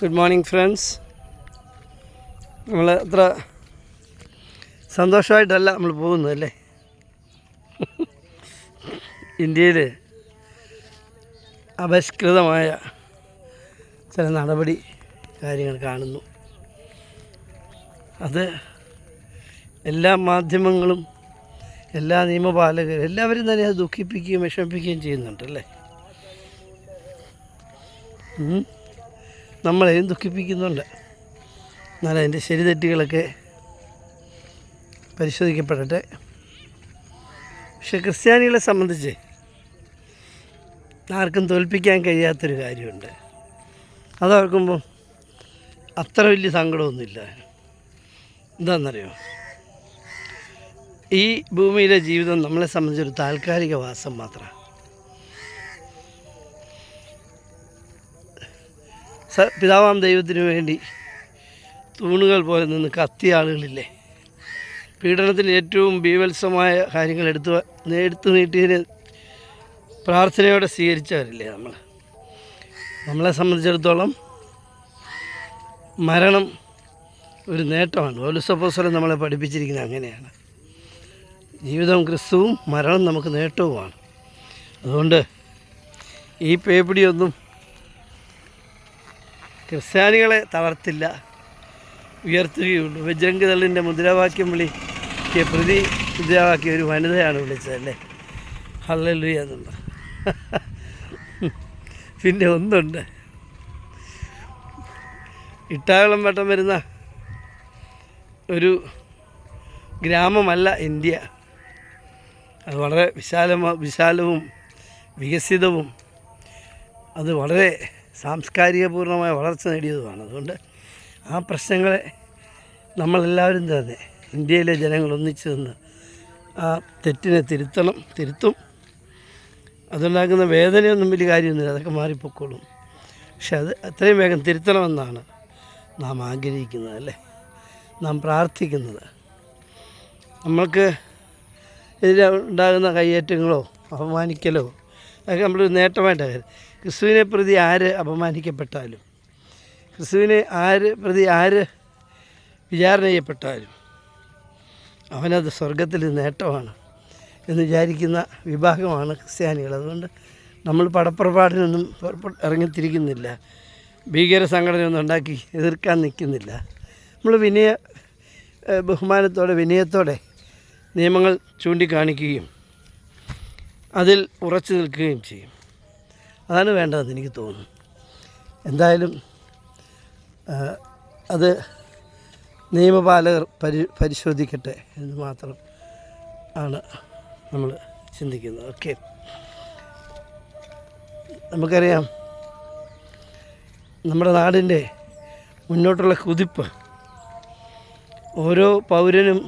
Good morning friends. നമ്മൾ അത്ര സന്തോഷമായിട്ടല്ല നമ്മൾ പോകുന്നതല്ലേ. ഇന്ത്യയിൽ അപരിഷ്കൃതമായ ചില നടപടി കാര്യങ്ങൾ കാണുന്നു. അത് എല്ലാ മാധ്യമങ്ങളും എല്ലാ നിയമപാലകരും എല്ലാവരും തന്നെ അത് ദുഃഖിപ്പിക്കുകയും വിഷമിപ്പിക്കുകയും ചെയ്യുന്നുണ്ടല്ലേ. നമ്മളെയും ദുഃഖിപ്പിക്കുന്നുണ്ട്. എന്നാൽ അതിൻ്റെ ശരി തെറ്റുകളൊക്കെ പരിശോധിക്കപ്പെടട്ടെ. പക്ഷെ ക്രിസ്ത്യാനികളെ സംബന്ധിച്ച് ആർക്കും തോൽപ്പിക്കാൻ കഴിയാത്തൊരു കാര്യമുണ്ട്. അതോർക്കുമ്പോൾ അത്ര വലിയ സങ്കടമൊന്നുമില്ല. എന്താണെന്നറിയോ, ഈ ഭൂമിയിലെ ജീവിതം നമ്മളെ സംബന്ധിച്ചൊരു താൽക്കാലിക വാസം മാത്രമാണ്. പിതാവാം ദൈവത്തിനു വേണ്ടി തൂണുകൾ പോലെ നിന്ന് കത്തിയ ആളുകളില്ലേ, പീഡനത്തിന് ഏറ്റവും ബീഭത്സമായ കാര്യങ്ങൾ എടുത്തു നീട്ടിയതിന് പ്രാർത്ഥനയോടെ സ്വീകരിച്ചവരില്ലേ നമ്മളെ സംബന്ധിച്ചിടത്തോളം മരണം ഒരു നേട്ടമാണ്. പൗലോസ് നമ്മളെ പഠിപ്പിച്ചിരിക്കുന്നത് അങ്ങനെയാണ്. ജീവിതം ക്രിസ്തുവും മരണം നമുക്ക് നേട്ടവുമാണ്. അതുകൊണ്ട് ഈ പേപ്പിടിയൊന്നും ക്രിസ്ത്യാനികളെ തളർത്തില്ല, ഉയർത്തുകയുള്ളൂ. ബജ്രംഗ് ദളിൻ്റെ മുദ്രാവാക്യം വിളിക്കിയ മുദ്രാവാക്യം ഒരു വനിതയാണ് വിളിച്ചതല്ലേ, ഹല്ലേലൂയ എന്നുള്ള. പിന്നെ ഒന്നുണ്ട്, ഇട്ടാവളം വട്ടം വരുന്ന ഒരു ഗ്രാമമല്ല ഇന്ത്യ. അത് വളരെ വിശാലവും വികസിതവും അത് വളരെ സാംസ്കാരികപൂർണമായ വളർച്ച നേടിയതുമാണ്. അതുകൊണ്ട് ആ പ്രശ്നങ്ങളെ നമ്മളെല്ലാവരും തന്നെ ഇന്ത്യയിലെ ജനങ്ങൾ ഒന്നിച്ചു നിന്ന് ആ തെറ്റിനെ തിരുത്തും. അതുണ്ടാക്കുന്ന വേദനയൊന്നും വലിയ കാര്യമൊന്നുമില്ല, അതൊക്കെ മാറിപ്പോക്കോളും. പക്ഷെ അത് എത്രയും വേഗം തിരുത്തണമെന്നാണ് നാം ആഗ്രഹിക്കുന്നത് അല്ലേ, നാം പ്രാർത്ഥിക്കുന്നത്. നമ്മൾക്ക് എതിരെ ഉണ്ടാകുന്ന കയ്യേറ്റങ്ങളോ അപമാനിക്കലോ അതൊക്കെ നമ്മളൊരു നേട്ടമായിട്ടാണ്. ക്രിസ്തുവിനെ പ്രതി ആര് അപമാനിക്കപ്പെട്ടാലും, ക്രിസ്തുവിനെ പ്രതി ആര് വിചാരണ ചെയ്യപ്പെട്ടാലും അവനത് സ്വർഗത്തിൽ നേട്ടമാണ് എന്ന് വിചാരിക്കുന്ന വിഭാഗമാണ് ക്രിസ്ത്യാനികൾ. അതുകൊണ്ട് നമ്മൾ പടപ്പുറപ്പാടിനൊന്നും ഇറങ്ങിത്തിരിക്കുന്നില്ല, ഭീകര സംഘടനയൊന്നും ഉണ്ടാക്കി എതിർക്കാൻ നിൽക്കുന്നില്ല. നമ്മൾ ബഹുമാനത്തോടെ വിനയത്തോടെ നിയമങ്ങൾ ചൂണ്ടിക്കാണിക്കുകയും അതിൽ ഉറച്ചു നിൽക്കുകയും ചെയ്യും. അതാണ് വേണ്ടതെന്ന് എനിക്ക് തോന്നുന്നു. എന്തായാലും അത് നിയമപാലകർ പരിശോധിക്കട്ടെ എന്ന് മാത്രം ആണ് നമ്മൾ ചിന്തിക്കുന്നത്. ഓക്കെ, നമുക്കറിയാം നമ്മുടെ നാടിൻ്റെ മുന്നോട്ടുള്ള കുതിപ്പ് ഓരോ പൗരനും